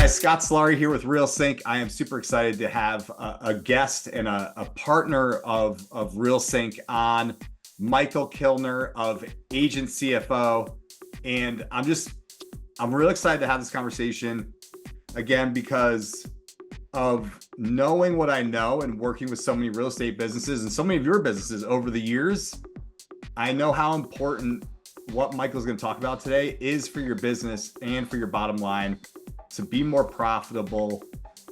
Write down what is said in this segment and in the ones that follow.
guys, Scott Solari here with RealSync. I am super excited to have a guest and a partner of RealSync on, Michael Kilner of Agent CFO. And I'm real excited to have this conversation again because of knowing what I know and working with so many real estate businesses and so many of your businesses over the years. I know how important what Michael's going to talk about today is for your business and for your bottom line, to be more profitable,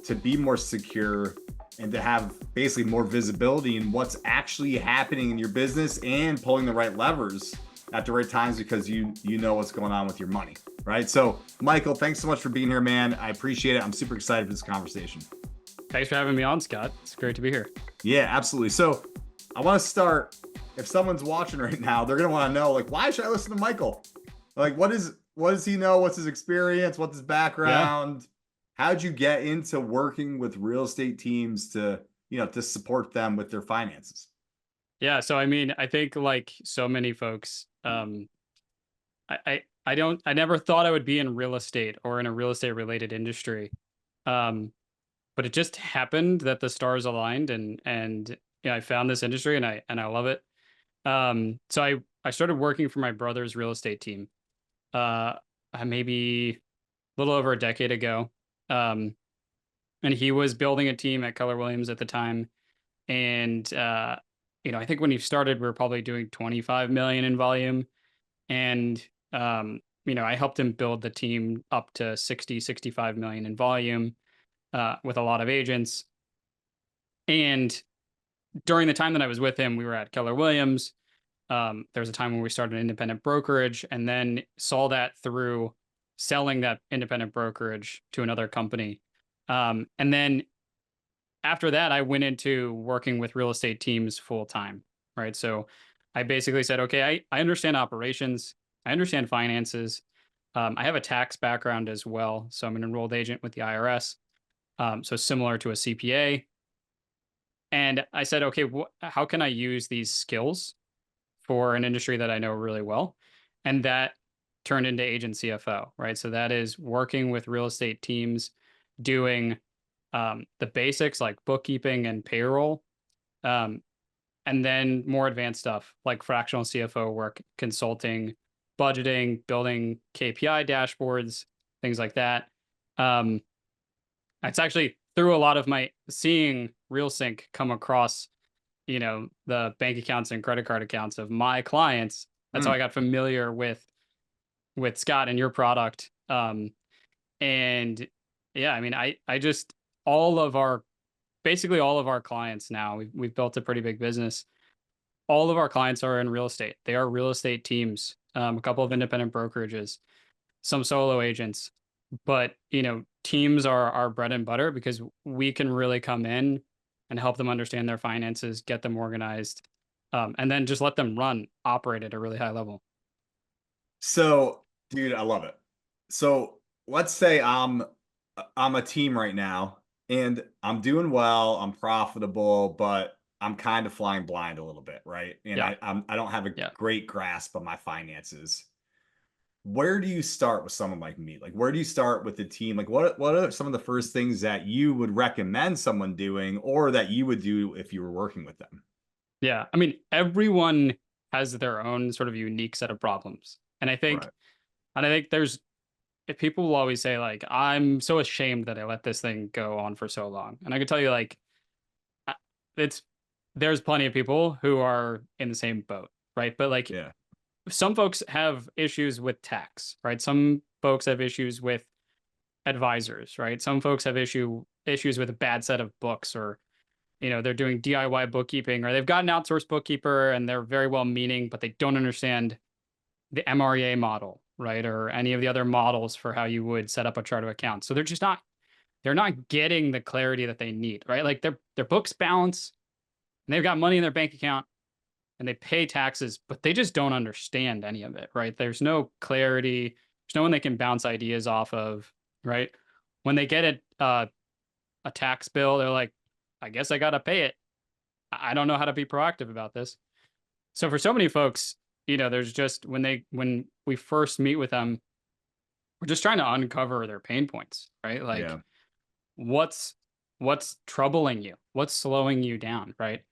to be more secure, and to have basically more visibility in what's actually happening in your business and pulling the right levers at the right times because you know what's going on with your money, right? So, Michael, thanks so much for being here, man. I appreciate it. I'm super excited for this conversation. Thanks for having me on, Scott. It's great to be here. Yeah, absolutely. So, I want to start. If someone's watching right now, they're going to want to know, like, why should I listen to Michael? Like, what does he know? What's his experience? What's his background? Yeah. How'd you get into working with real estate teams to support them with their finances? Yeah. So, I mean, I think like so many folks, I never thought I would be in real estate or in a real estate related industry. But it just happened that the stars aligned and I found this industry and I love it. So I started working for my brother's real estate team, maybe a little over a decade ago. And he was building a team at Keller Williams at the time. And, I think when he started, we were probably doing 25 million in volume. And, I helped him build the team up to 60, 65 million in volume, with a lot of agents. And during the time that I was with him, we were at Keller Williams. There was a time when we started an independent brokerage and then saw that through selling that independent brokerage to another company. And then after that, I went into working with real estate teams full time, right? So I basically said, okay, I understand operations. I understand finances. I have a tax background as well. So I'm an enrolled agent with the IRS. So similar to a CPA. And I said, okay, how can I use these skills for an industry that I know really well? And that turned into Agent CFO, right? So that is working with real estate teams, doing the basics like bookkeeping and payroll, and then more advanced stuff like fractional CFO work, consulting, budgeting, building KPI dashboards, things like that. It's actually through a lot of my seeing RealSync come across, the bank accounts and credit card accounts of my clients. That's how I got familiar with Scott and your product. And yeah, I mean, I just basically all of our clients now, we've built a pretty big business. All of our clients are in real estate. They are real estate teams, a couple of independent brokerages, some solo agents. But, teams are our bread and butter because we can really come in and help them understand their finances, get them organized, and then just let them operate at a really high level. So, dude, I love it. So let's say I'm a team right now and I'm doing well, I'm profitable, but I'm kind of flying blind a little bit, right? And Yeah. I don't have a Yeah. great grasp of my finances. Where do you start with someone like me? Like, where do you start with the team? Like, what are some of the first things that you would recommend someone doing or that you would do if you were working with them? Yeah. I mean, everyone has their own sort of unique set of problems. And I think, Right. if people will always say like, I'm so ashamed that I let this thing go on for so long. And I can tell you like, there's plenty of people who are in the same boat, right? But like, Yeah. some folks have issues with tax, right? Some folks have issues with advisors, right? Some folks have issues with a bad set of books, or they're doing DIY bookkeeping, or they've got an outsourced bookkeeper and they're very well meaning, but they don't understand the MREA model, right? Or any of the other models for how you would set up a chart of accounts. So they're not getting the clarity that they need, right? Like their books balance and they've got money in their bank account and they pay taxes, but they just don't understand any of it, right? There's no clarity. There's no one they can bounce ideas off of, right? When they get a tax bill, they're like, I guess I got to pay it. I don't know how to be proactive about this. So for so many folks, there's just when we first meet with them, we're just trying to uncover their pain points, right? Like Yeah. what's troubling you? What's slowing you down, right?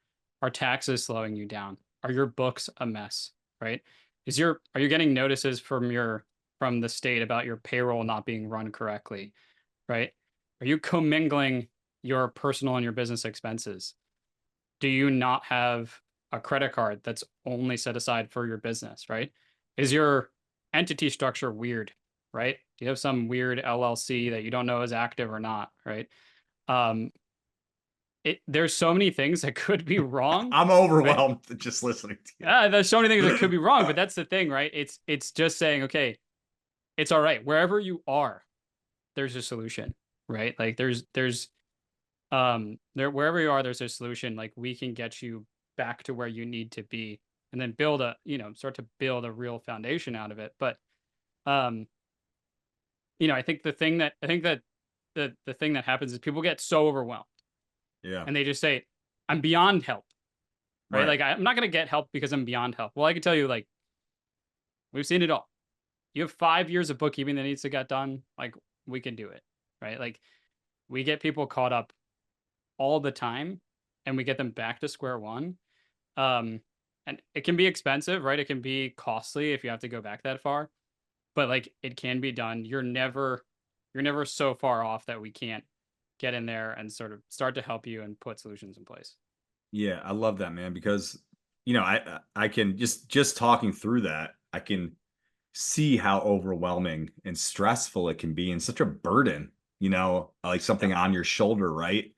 Are taxes slowing you down? Are your books a mess, right? Are you getting notices from the state about your payroll not being run correctly, right? Are you commingling your personal and your business expenses? Do you not have a credit card that's only set aside for your business, right? Is your entity structure weird, right? Do you have some weird LLC that you don't know is active or not, right? Um, there's so many things that could be wrong, I'm right? overwhelmed just listening to There's so many things that could be wrong, you. but that's the thing, right? It's just saying, okay, it's all right. Wherever you are, there's a solution, right? Like there's there wherever you are, there's a solution. Like we can get you back to where you need to be, and then start to build a real foundation out of it. But um, I think the thing that happens is people get so overwhelmed Yeah. and they just say, I'm beyond help, right? Right. Like I'm not gonna get help because I'm beyond help. Well, I can tell you, like, we've seen it all. You have 5 years of bookkeeping that needs to get done. Like we can do it, right? Like we get people caught up all the time and we get them back to square one. Um, and it can be expensive, right? It can be costly if you have to go back that far, but like it can be done. You're never so far off that we can't get in there and sort of start to help you and put solutions in place. Yeah, I love that, man, because I can just talking through that, I can see how overwhelming and stressful it can be and such a burden, like Yeah. something on your shoulder, right?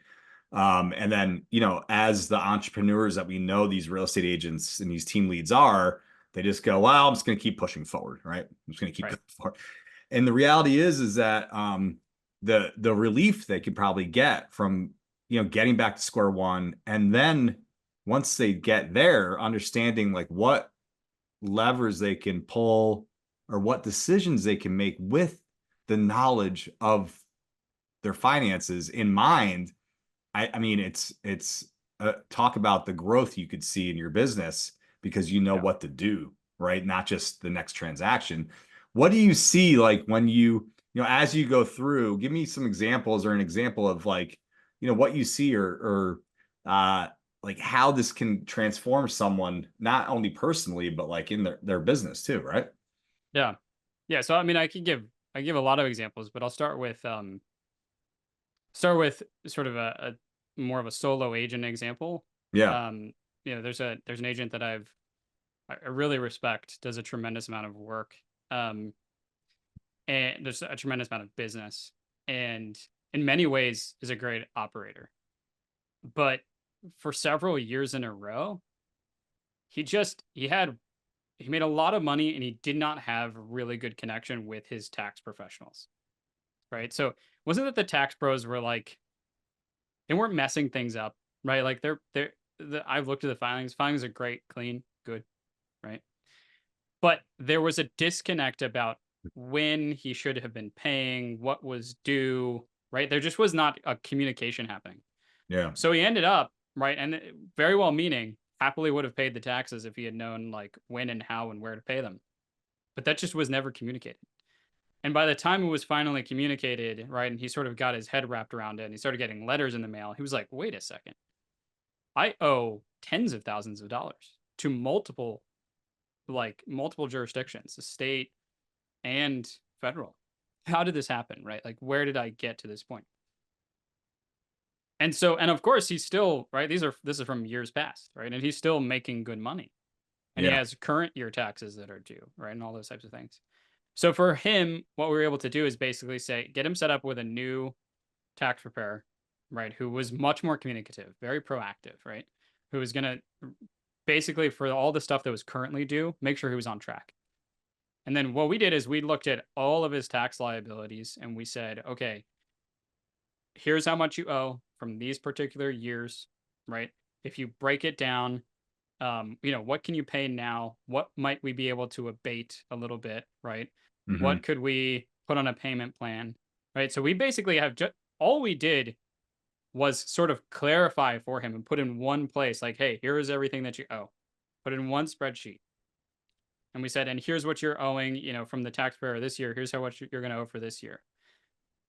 And then, as the entrepreneurs that we know these real estate agents and these team leads are, they just go, well, I'm just going to keep pushing forward, right? I'm just going to keep Right. going forward. And the reality is that the relief they could probably get from, getting back to square one, and then once they get there, understanding like what levers they can pull or what decisions they can make with the knowledge of their finances in mind. I mean, it's talk about the growth you could see in your business because you know Yeah. what to do, right? Not just the next transaction. What do you see like when as you go through? Give me some examples or an example of like, what you see or like how this can transform someone not only personally but like in their business too, right? Yeah. Yeah. So I mean, I give a lot of examples, but I'll start with sort of a more of a solo agent example. Yeah. Um, there's an agent that I really respect, does a tremendous amount of work. Um, and there's a tremendous amount of business, and in many ways is a great operator. But for several years in a row, he made a lot of money and he did not have really good connection with his tax professionals. Right. So it wasn't that the tax pros were like, they weren't messing things up, right? Like I've looked at the filings. Filings are great, clean, good, right? But there was a disconnect about when he should have been paying, what was due, right? There just was not a communication happening. Yeah. So he ended up, right, and very well meaning, happily would have paid the taxes if he had known like when and how and where to pay them. But that just was never communicated. And by the time it was finally communicated, right, and he sort of got his head wrapped around it and he started getting letters in the mail, he was like, wait a second. I owe tens of thousands of dollars to multiple jurisdictions, the state and federal. How did this happen, right? Like, where did I get to this point? And of course, he's still, right. This is from years past, right? And he's still making good money, and he Yeah. has current year taxes that are due, right, and all those types of things. So for him, what we were able to do is basically get him set up with a new tax preparer, right, who was much more communicative, very proactive, right, who was gonna basically, for all the stuff that was currently due, make sure he was on track. And then what we did is we looked at all of his tax liabilities and we said, okay, here's how much you owe from these particular years, right? If you break it down, what can you pay now? What might we be able to abate a little bit, right? Hmm. What could we put on a payment plan, right? So we basically have all we did was sort of clarify for him and put in one place, like, hey, here is everything that you owe. Put in one spreadsheet. And we said, and here's what you're owing, from the taxpayer this year. Here's how much you're going to owe for this year.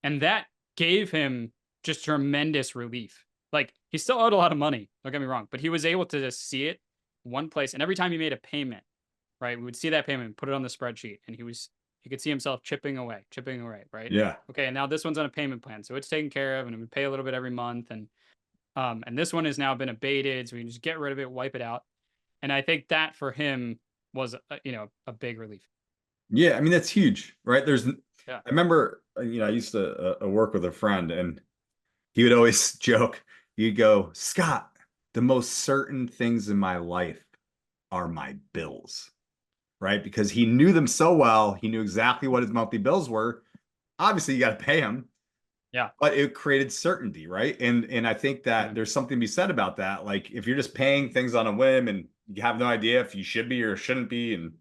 And that gave him just tremendous relief. Like, he still owed a lot of money, don't get me wrong, but he was able to just see it one place. And every time he made a payment, right, we would see that payment, put it on the spreadsheet, and he could see himself chipping away, right? Yeah. Okay, and now this one's on a payment plan, so it's taken care of, and we pay a little bit every month, and this one has now been abated, so we can just get rid of it, wipe it out. And I think that for him was a big relief. Yeah, I mean, that's huge, right? Yeah. I remember, I used to work with a friend, and he would always joke. He'd go, Scott, the most certain things in my life are my bills, right? Because he knew them so well. He knew exactly what his monthly bills were. Obviously, you got to pay him. Yeah. But it created certainty, right? And I think that there's something to be said about that. Like, if you're just paying things on a whim and you have no idea if you should be or shouldn't be, and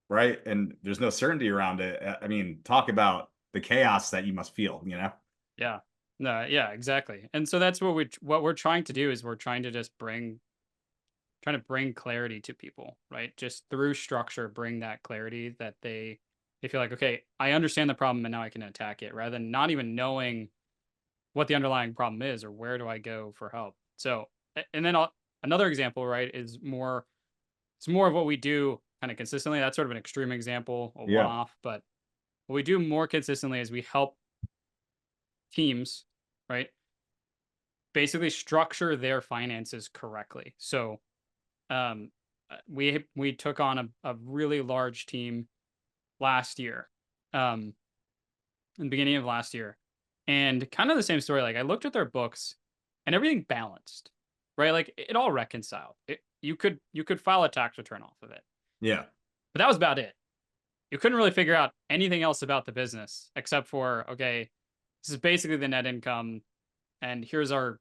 right, and there's no certainty around it. I mean, talk about the chaos that you must feel, Yeah. No, yeah, exactly. And so that's what we're trying to do is we're trying to just trying to bring clarity to people, right? Just through structure, bring that clarity that they feel like, okay, I understand the problem and now I can attack it, rather than not even knowing what the underlying problem is or where do I go for help. So, and then another example, right, is it's more of what we do kind of consistently. That's sort of an extreme example, a one Yeah. off, but what we do more consistently is we help teams, right, basically structure their finances correctly. So, we took on a really large team last year, in the beginning of last year, and kind of the same story. Like, I looked at their books, and everything balanced, right? Like, it all reconciled. You could file a tax return off of it, Yeah. but that was about it. You couldn't really figure out anything else about the business except for, okay, this is basically the net income, and here's our,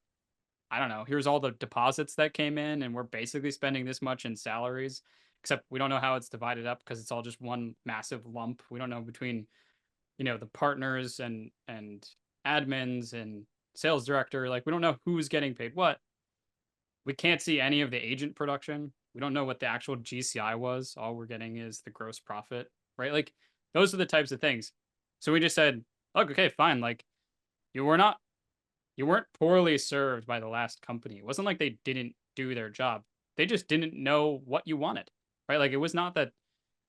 I don't know, here's all the deposits that came in, and we're basically spending this much in salaries, except we don't know how it's divided up because it's all just one massive lump. We don't know between, the partners and admins and sales director. Like, we don't know who's getting paid what. We can't see any of the agent production. We don't know what the actual GCI was. All we're getting is the gross profit, right? Like, those are the types of things. So we just said, look, okay, fine. Like, you were not you weren't poorly served by the last company. It wasn't like they didn't do their job. They just didn't know what you wanted, right? Like, it was not that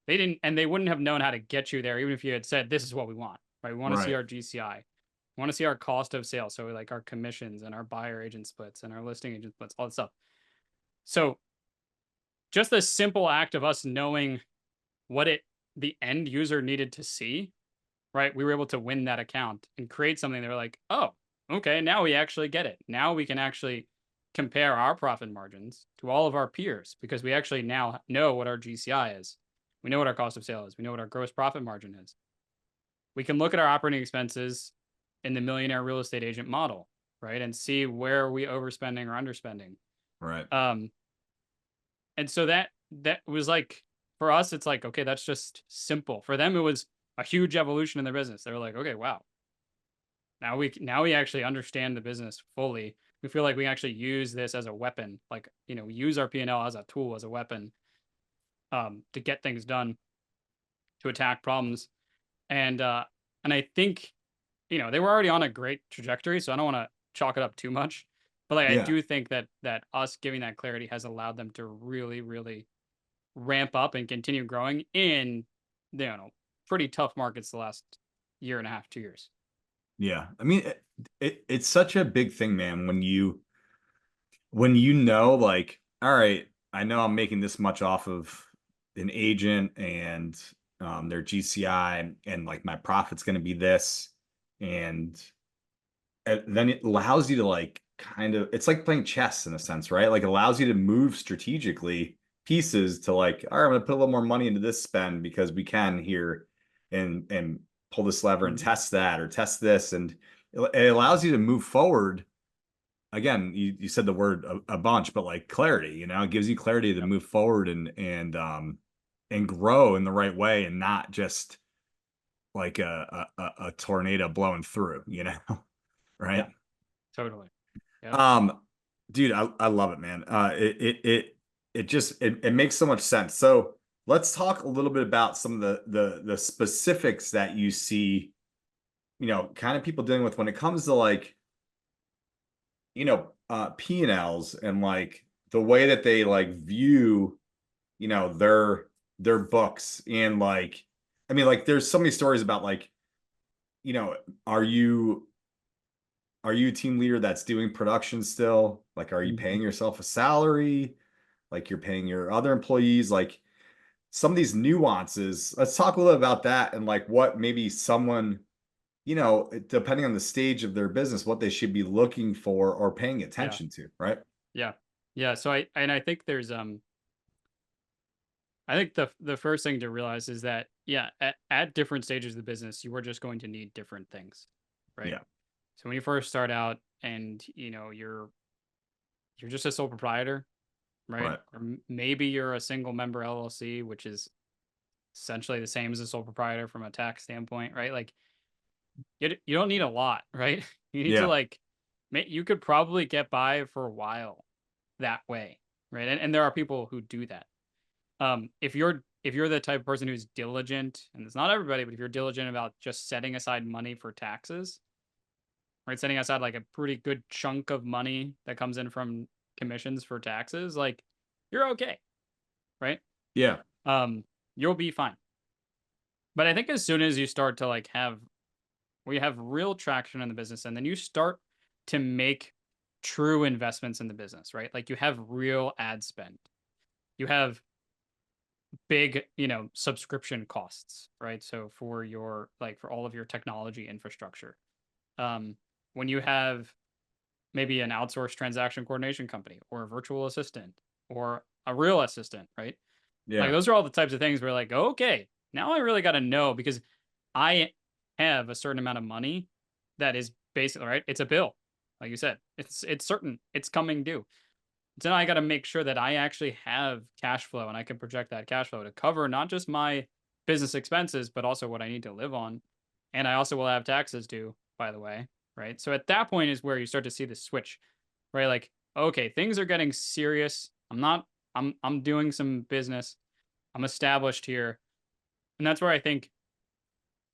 they didn't, and they wouldn't have known how to get you there, even if you had said, this is what we want, right? We want to see Right. our GCI. We want to see our cost of sales. So, like, our commissions and our buyer agent splits and our listing agent splits, all that stuff. So just the simple act of us knowing what the end user needed to see, right? We were able to win that account and create something. They were like, oh, okay, now we actually get it. Now we can actually compare our profit margins to all of our peers because we actually now know what our GCI is. We know what our cost of sale is. We know what our gross profit margin is. We can look at our operating expenses in the millionaire real estate agent model, right? And see where we overspending or underspending. Right. And so that was like, for us, it's like, okay, that's just simple. For them, it was a huge evolution in their business. They were like, okay, wow. Now we actually understand the business fully. We feel like we actually use this as a weapon, like, use our P&L as a tool, as a weapon, to get things done, to attack problems. And I think, they were already on a great trajectory, so I don't want to chalk it up too much. But like, I Yeah. do think that us giving that clarity has allowed them to really, really ramp up and continue growing in, pretty tough markets the last year and a half, 2 years. Yeah. I mean, it's such a big thing, man, when you know, like, all right, I know I'm making this much off of an agent and their GCI, and like my profit's going to be this, and then it allows you to, like, kind of, it's like playing chess in a sense, right? Like, it allows you to move strategically pieces to, like, all right, I'm going to put a little more money into this spend because we can here, and pull this lever and test that or test this, and it allows you to move forward. Again, you said the word a bunch, but like clarity, it gives you clarity to Yep. move forward and grow in the right way, and not just like a tornado blowing through, right? Yeah, totally. Yep. Um, dude, I love it, man. It just, it makes so much sense. So let's talk a little bit about some of the specifics that you see, kind of people dealing with when it comes to like, P&Ls and like the way that they like view, their books and like, I mean, like there's so many stories about like, you know, are you are you a team leader that's doing production still? Like, are you paying yourself a salary? Like you're paying your other employees? Like some of these nuances. Let's talk a little about that and like what maybe someone, depending on the stage of their business, what they should be looking for or paying Yeah. attention to, right? Yeah. Yeah. So I think there's I think the first thing to realize is that yeah, at different stages of the business, you are just going to need different things, right? Yeah. So when you first start out and you're just a sole proprietor, right? Right. Or maybe you're a single member LLC, which is essentially the same as a sole proprietor from a tax standpoint, right? Like you don't need a lot, right? You need to Yeah. like you could probably get by for a while that way, right? And there are people who do that. If you're the type of person who's diligent, and it's not everybody, but if you're diligent about just setting aside money for taxes, right? Setting aside like a pretty good chunk of money that comes in from commissions for taxes, like you're okay, right? Yeah. Um, you'll be fine. But I think as soon as you start to like we have real traction in the business and then you start to make true investments in the business, right? Like you have real ad spend. You have big, subscription costs, right? So for your like for all of your technology infrastructure. Um, when you have maybe an outsourced transaction coordination company or a virtual assistant or a real assistant, right? Like Yeah. those are all the types of things where like, okay, now I really got to know because I have a certain amount of money that is basically right. It's a bill, like you said. It's certain. It's coming due. So now I got to make sure that I actually have cash flow and I can project that cash flow to cover not just my business expenses, but also what I need to live on. And I also will have taxes due, by the way, right? So at that point is where you start to see the switch, right? Like, okay, things are getting serious. I'm doing some business. I'm established here. And that's where I think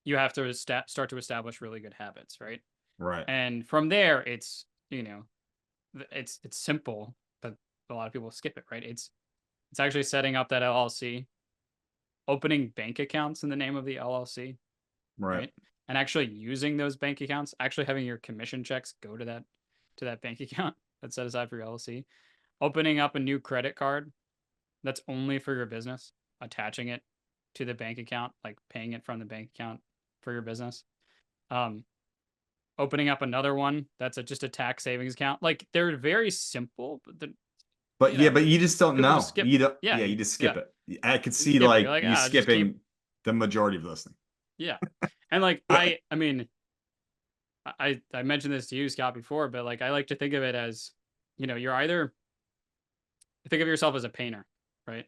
you have to start to establish really good habits, right? Right. And from there, it's simple, but a lot of people skip it, right? It's actually setting up that LLC, opening bank accounts in the name of the LLC, Right. right? And actually using those bank accounts, actually having your commission checks go to that bank account that's set aside for your LLC, opening up a new credit card that's only for your business, attaching it to the bank account, like paying it from the bank account for your business. Um, Opening up another one that's just a tax savings account. Like they're very simple, but But yeah, but you just don't people just know. skip. You don't, Yeah, yeah, you just skip yeah, it. I could you see skip it. You're like like, you just keep. skipping the majority of listening. Yeah, and like I mean, I mentioned this to you, Scott, before, but like I like to think of it as, you're either think of yourself as a painter, right?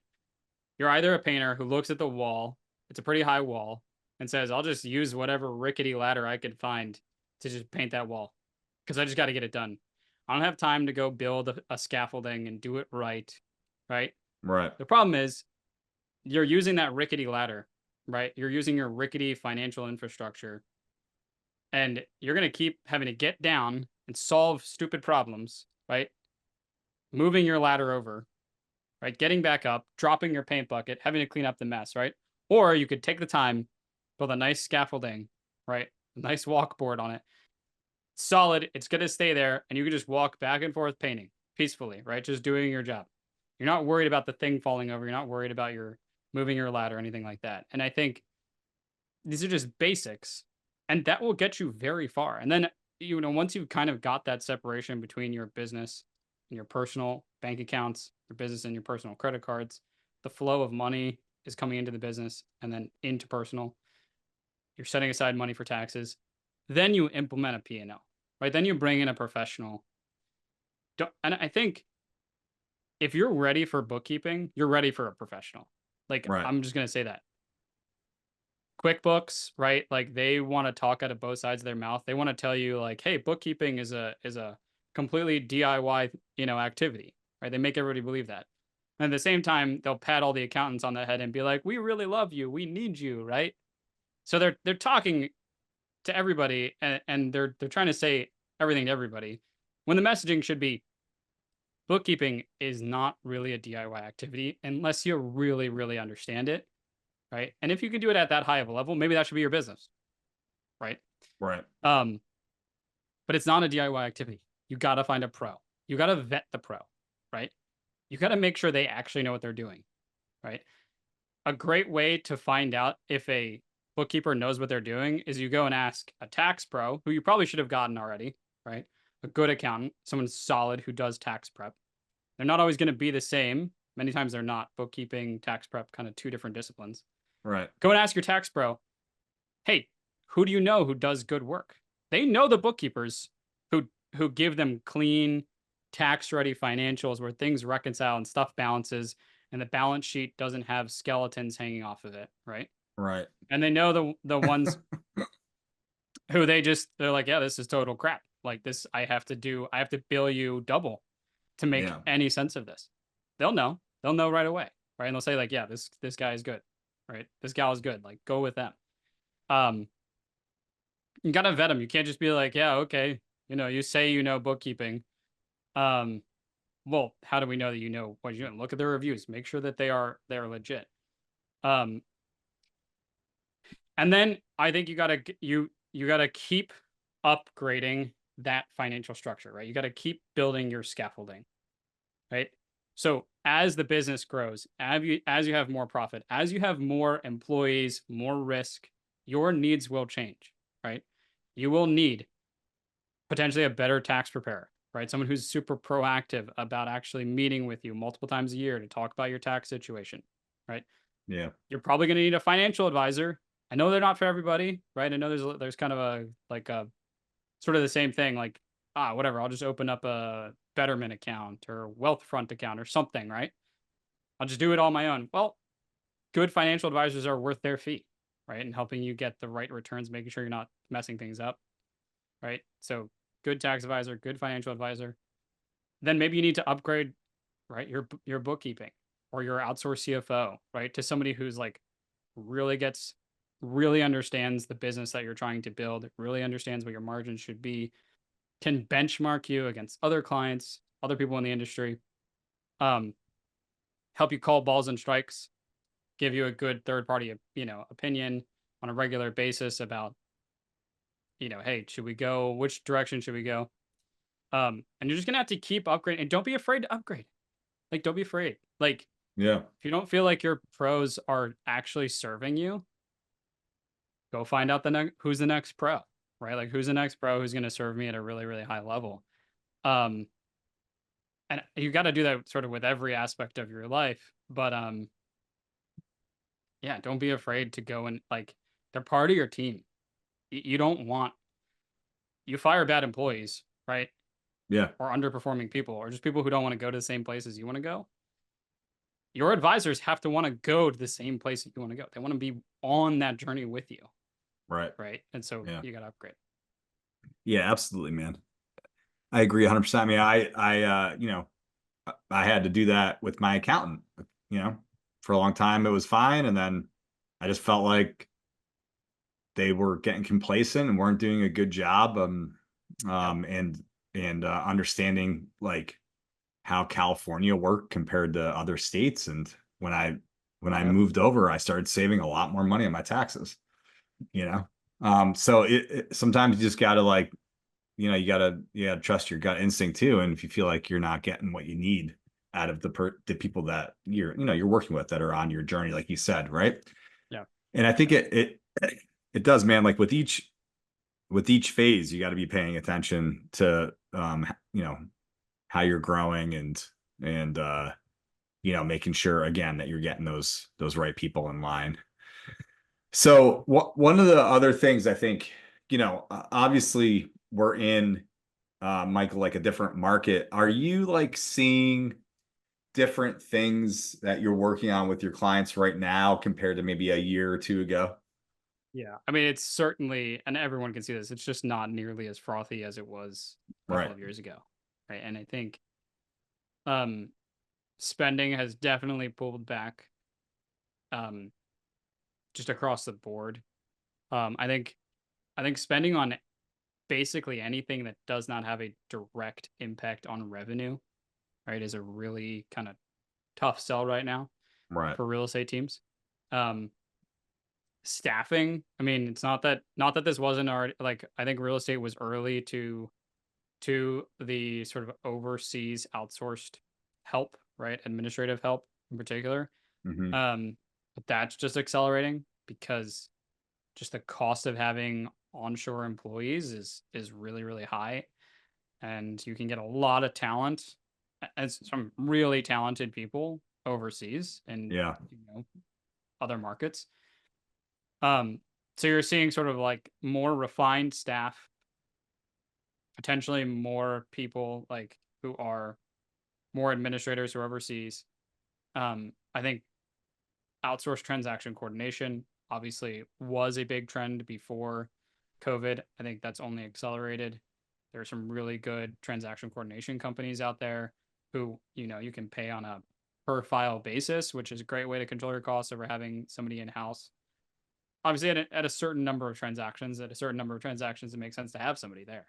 You're either a painter who looks at the wall, it's a pretty high wall, and says, I'll just use whatever rickety ladder I could find to just paint that wall because I just got to get it done. I don't have time to go build a scaffolding and do it right, right? Right. The problem is you're using that rickety ladder, right? You're using your rickety financial infrastructure and you're going to keep having to get down and solve stupid problems, right? Moving your ladder over, right? Getting back up, dropping your paint bucket, having to clean up the mess, right? Or you could take the time, build a nice scaffolding, right? A nice walkboard on it. Solid, it's going to stay there, and you can just walk back and forth painting peacefully, right? Just doing your job. You're not worried about the thing falling over. You're not worried about your moving your ladder or anything like that. And I think these are just basics, and that will get you very far. And then, once you've kind of got that separation between your business and your personal bank accounts, your business and your personal credit cards, the flow of money is coming into the business and then into personal. You're setting aside money for taxes. Then you implement a P&L, right? Then you bring in a professional. And I think if you're ready for bookkeeping, you're ready for a professional. Like, Right. I'm just going to say that. QuickBooks, right? Like they want to talk out of both sides of their mouth. They want to tell you like, hey, bookkeeping is a completely DIY, activity, right? They make everybody believe that. And at the same time, they'll pat all the accountants on the head and be like, "We really love you. We need you," right? So they're talking to everybody, and they're trying to say everything to everybody, when the messaging should be, bookkeeping is not really a DIY activity unless you really, really understand it, right? And if you can do it at that high of a level, maybe that should be your business, right? Right. Um, but it's not a DIY activity. You got to find a pro. You got to vet the pro, right? You got to make sure they actually know what they're doing, right? A great way to find out if a bookkeeper knows what they're doing is you go and ask a tax pro, who you probably should have gotten already, right? A good accountant, someone solid who does tax prep. They're not always going to be the same. Many times they're not. Bookkeeping, tax prep, kind of two different disciplines. Right. Go and ask your tax pro, hey, who do you know who does good work? They know the bookkeepers who give them clean, tax-ready financials where things reconcile and stuff balances, and the balance sheet doesn't have skeletons hanging off of it, right? Right. And they know the ones who they're like, yeah, this is total crap. Like this, I have to bill you double to make Yeah. any sense of this. They'll know. They'll know right away, right? And they'll say like, yeah, this guy is good, right? This gal is good. Like, go with them. Um, you gotta vet them. You can't just be like, yeah, okay, you say you know bookkeeping. Um, well, how do we know that you know what you're doing? Look at the reviews. Make sure that they're legit. Um, and then I think you gotta keep upgrading that financial structure, right? You gotta keep building your scaffolding, right? So as the business grows, as you have more profit, as you have more employees, more risk, your needs will change, right? You will need potentially a better tax preparer, right? Someone who's super proactive about actually meeting with you multiple times a year to talk about your tax situation, right? Yeah. You're probably going to need a financial advisor. I know they're not for everybody, right? I know there's kind of a sort of the same thing, like, whatever, I'll just open up a Betterment account or Wealthfront account or something, right? I'll just do it all on my own. Well, good financial advisors are worth their fee, right? And helping you get the right returns, making sure you're not messing things up, right? So good tax advisor, good financial advisor. Then maybe you need to upgrade, right, your bookkeeping or your outsourced CFO, right, to somebody who's like really understands the business that you're trying to build, really understands what your margins should be, can benchmark you against other clients, other people in the industry, um, help you call balls and strikes, give you a good third party, opinion on a regular basis about, hey, should we go? Which direction should we go? And you're just gonna have to keep upgrading, and don't be afraid to upgrade. Like, don't be afraid. Like, Yeah. if you don't feel like your pros are actually serving you, go find out who's the next pro, right? Like, who's the next pro who's gonna serve me at a really, really high level. Um, and you got to do that sort of with every aspect of your life. But yeah, don't be afraid to go and like they're part of your team. You don't want you fire bad employees, right? Yeah. Or underperforming people, or just people who don't want to go to the same places you want to go. Your advisors have to want to go to the same place that you want to go. They want to be on that journey with you, Right. right? And so Yeah. you got to upgrade. Yeah, absolutely, man. I agree 100%. I mean, I had to do that with my accountant, you know, for a long time. It was fine. And then I just felt like they were getting complacent and weren't doing a good job. Yep. And understanding like how California worked compared to other states. And when I Yep. moved over, I started saving a lot more money on my taxes, you know? So sometimes you just gotta like, you gotta trust your gut instinct too. And if you feel like you're not getting what you need out of the people that you're working with that are on your journey, like you said, right? Yeah. And I think it does, man. Like with each phase, you got to be paying attention to how you're growing and making sure again that you're getting those right people in line. So one of the other things I think, obviously we're in Michael, like a different market. Are you like seeing different things that you're working on with your clients right now compared to maybe a year or two ago? Yeah. I mean, it's certainly, and everyone can see this, it's just not nearly as frothy as it was a couple Right. of years ago. Right. And I think, um, spending has definitely pulled back, just across the board. I think spending on basically anything that does not have a direct impact on revenue, right, is a really kind of tough sell right now Right. for real estate teams. Um, Staffing, I mean, it's not that this wasn't already, like, I think real estate was early to the sort of overseas outsourced help, right? Administrative help in particular. Hmm. But that's just accelerating because just the cost of having onshore employees is really, really high. And you can get a lot of talent and some really talented people overseas and Yeah. other markets. So you're seeing sort of like more refined staff, potentially more people like who are more administrators who are overseas. I think outsourced transaction coordination obviously was a big trend before COVID. I think that's only accelerated. There are some really good transaction coordination companies out there who, you can pay on a per file basis, which is a great way to control your costs over having somebody in house. Obviously, at a certain number of transactions, it makes sense to have somebody there,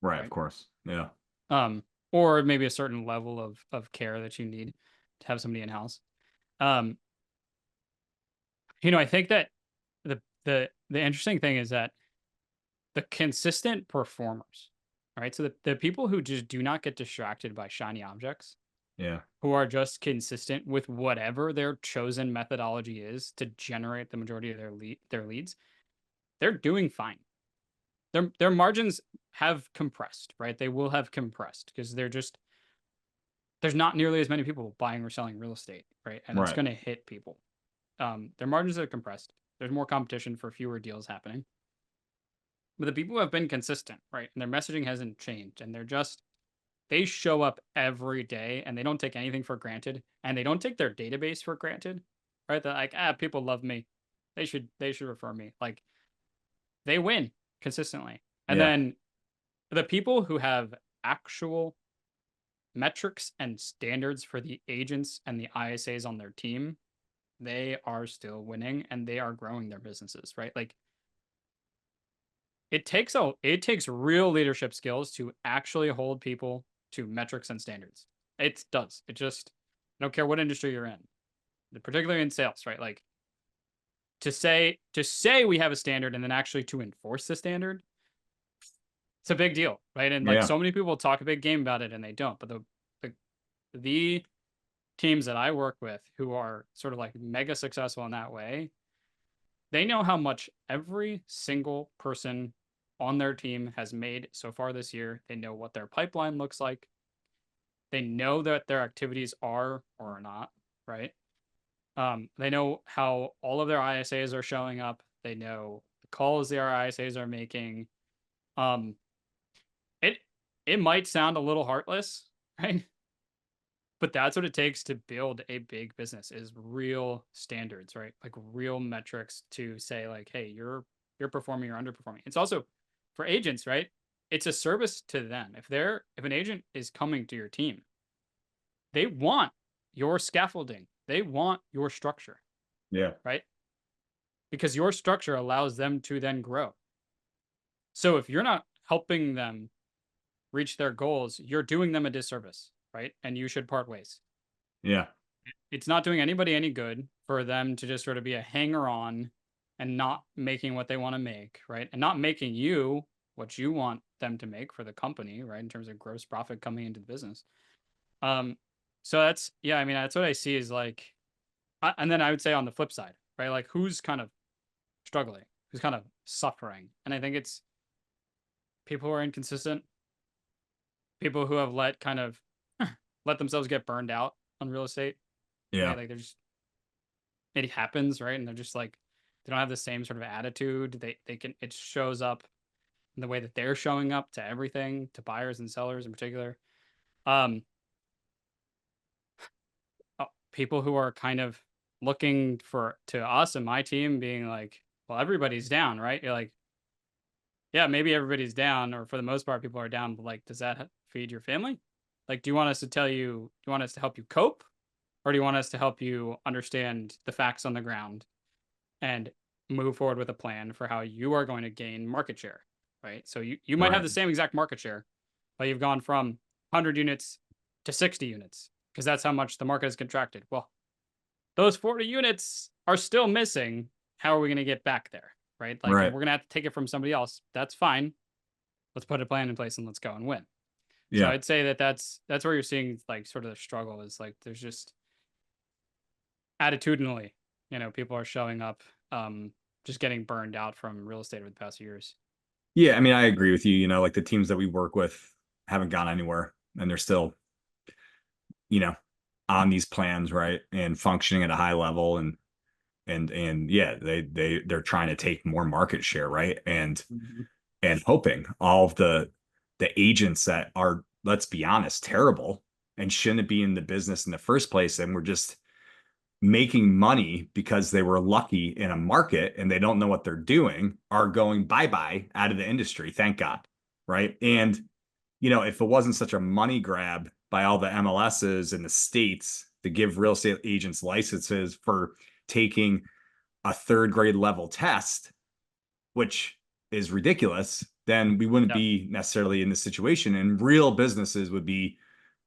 Right. Of right? course. Yeah. Um, or maybe a certain level of care that you need to have somebody in house. Um, I think that the interesting thing is that the consistent performers, right? So the people who just do not get distracted by shiny objects, Yeah. who are just consistent with whatever their chosen methodology is to generate the majority of their leads, they're doing fine. Their margins have compressed, right? They will have compressed because there's not nearly as many people buying or selling real estate, right? And that's Right. going to hit people. Their margins are compressed. There's more competition for fewer deals happening. But the people who have been consistent, right, and their messaging hasn't changed, and they show up every day, and they don't take anything for granted, and they don't take their database for granted, right? They're like, people love me, they should refer me. Like, they win consistently, and Yeah. then the people who have actual metrics and standards for the agents and the ISAs on their team, they are still winning, and they are growing their businesses, right? Like, it takes real leadership skills to actually hold people to metrics and standards. It does. I don't care what industry you're in, particularly in sales, right? Like, to say we have a standard and then actually to enforce the standard, it's a big deal, right? And like, Yeah. so many people talk a big game about it and they don't. But the teams that I work with who are sort of like mega successful in that way, they know how much every single person on their team has made so far this year. They know what their pipeline looks like. They know that their activities are or are not, right? They know how all of their ISAs are showing up. They know the calls their ISAs are making. Um, it it might sound a little heartless, right? But that's what it takes to build a big business, is real standards, right? Like real metrics to say like, hey, you're performing or underperforming. It's also for agents, right? It's a service to them. If an agent is coming to your team, they want your scaffolding. They want your structure, Yeah. right? Because your structure allows them to then grow. So if you're not helping them reach their goals, you're doing them a disservice, right? And you should part ways. Yeah. It's not doing anybody any good for them to just sort of be a hanger on and not making what they want to make, right? And not making you what you want them to make for the company, right? In terms of gross profit coming into the business. So I mean, that's what I see is like, and then I would say on the flip side, right? Like, who's kind of struggling, who's kind of suffering. And I think it's people who are inconsistent, people who have let themselves get burned out on real estate, right? Yeah. Like, it happens, right? And they're just like, they don't have the same sort of attitude. It shows up in the way that they're showing up to everything, to buyers and sellers in particular. Um, People who are kind of looking to us and my team being like, well, everybody's down, right? You're like, yeah, maybe everybody's down, or for the most part, people are down, but like, does that feed your family? Like, do you want us to help you cope? or do you want us to help you understand the facts on the ground and move forward with a plan for how you are going to gain market share, right? So you might have Right. the same exact market share, but you've gone from 100 units to 60 units because that's how much the market has contracted. Well, those 40 units are still missing. How are we going to get back there, right? Like if Right. we're going to have to take it from somebody else, that's fine. Let's put a plan in place and let's go and win. So Yeah. I'd say that that's where you're seeing like sort of the struggle is like there's just attitudinally, people are showing up, just getting burned out from real estate over the past years. Yeah. I mean, I agree with you. Like the teams that we work with haven't gone anywhere, and they're still, you know, on these plans, right, and functioning at a high level, and yeah, they're trying to take more market share, right, Mhm. and hoping all of the agents that are, let's be honest, terrible and shouldn't be in the business in the first place, and we're just making money because they were lucky in a market and they don't know what they're doing, are going bye-bye out of the industry, thank God, right? And if it wasn't such a money grab by all the MLSs in the states to give real estate agents licenses for taking a third grade level test, which is ridiculous, then we wouldn't Yep. be necessarily in this situation, and real businesses would be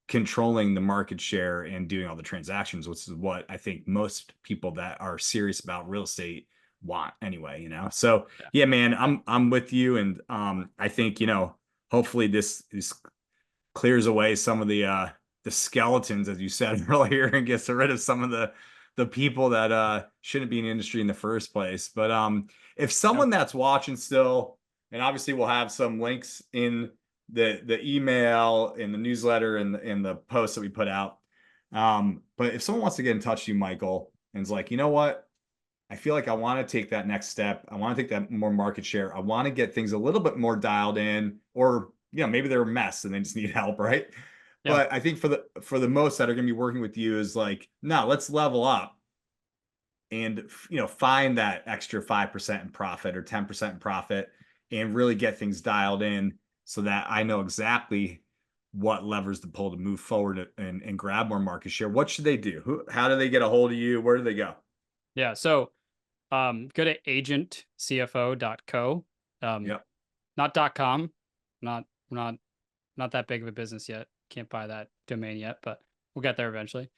controlling the market share and doing all the transactions, which is what I think most people that are serious about real estate want anyway. So Yeah. yeah, man, I'm with you. And I think, hopefully this clears away some of the skeletons, as you said earlier, and gets rid of some of the people that shouldn't be in the industry in the first place. But if Yep. someone that's watching still, and obviously we'll have some links in the email, in the newsletter, and in the posts that we put out. But if someone wants to get in touch with you, Michael, and is like, you know what? I feel like I want to take that next step. I want to take that more market share. I want to get things a little bit more dialed in, or maybe they're a mess and they just need help, right? Yeah. But I think for the most that are going to be working with you is like, no, let's level up and find that extra 5% in profit or 10% in profit, and really get things dialed in so that I know exactly what levers to pull to move forward and grab more market share. What should they do? How do they get a hold of you? Where do they go? Yeah. So go to agentcfo.co. Yep. Not .com. Not not not that big of a business yet. Can't buy that domain yet, but we'll get there eventually.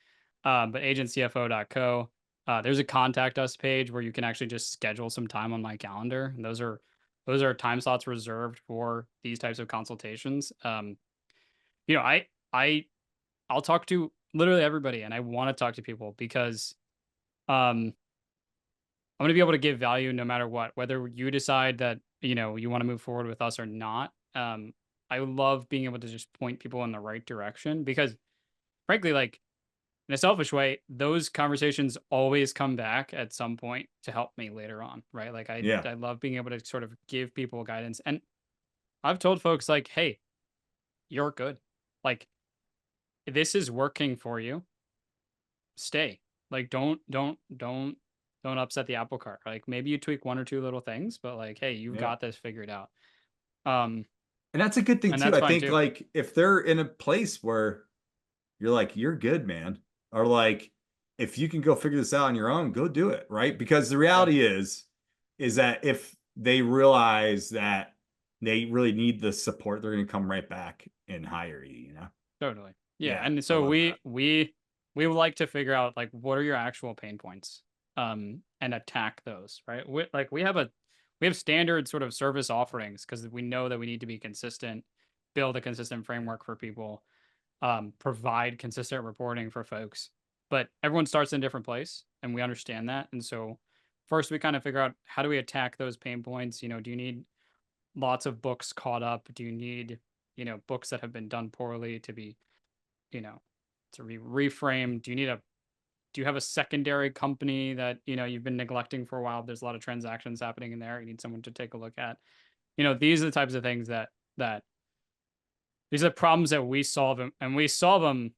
But agentcfo.co. There's a contact us page where you can actually just schedule some time on my calendar. And those are time slots reserved for these types of consultations. You know, I I I'll talk to literally everybody, and I want to talk to people because um I'm gonna be able to give value no matter what, whether you decide that, you want to move forward with us or not. I love being able to just point people in the right direction because frankly, like in a selfish way, those conversations always come back at some point to help me later on, right? Like I Yeah. I love being able to sort of give people guidance. And I've told folks like, hey, you're good. Like this is working for you. Stay. Like don't upset the apple cart. Like maybe you tweak one or two little things, but like, hey, you've Yeah. got this figured out. Um, And that's a good thing and too. that's I fine think too. like if they're in a place where you're like, you're good, man, or like if you can go figure this out on your own, go do it, right? Because the Yeah, reality is that if they realize that they really need the support, they're going to come right back and hire you. totally. Yeah, Yeah, and I so love that. we would like to figure out like what are your actual pain points, and attack those. Right. We have standard sort of service offerings because we know that we need to be consistent, build a consistent framework for people, provide consistent reporting for folks. But everyone starts in a different place, and we understand that. And so, first, we kind of figure out how do we attack those pain points. Do you need lots of books caught up? Do you need books that have been done poorly to be you know to be reframed? Do you have a secondary company that you've been neglecting for a while? There's a lot of transactions happening in there. You need someone to take a look at. These are the types of things that these are the problems that we solve, and we solve them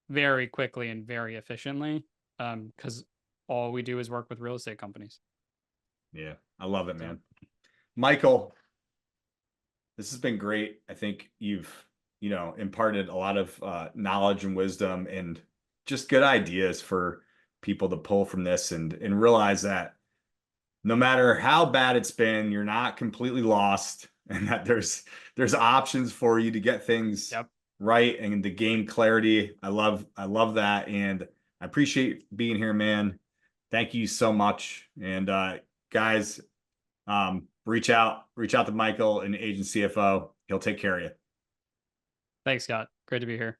very quickly and very efficiently, because all we do is work with real estate companies. Yeah, I love it, So man. Michael, this has been great. I think you've, imparted a lot of knowledge and wisdom, and just good ideas for people to pull from this and realize that no matter how bad it's been, you're not completely lost, and that there's options for you to get things Yep. right and to gain clarity. I love that, and I appreciate being here, man. Thank you so much. And guys, reach out to Michael and Agent CFO. He'll take care of you. Thanks, Scott. Great to be here.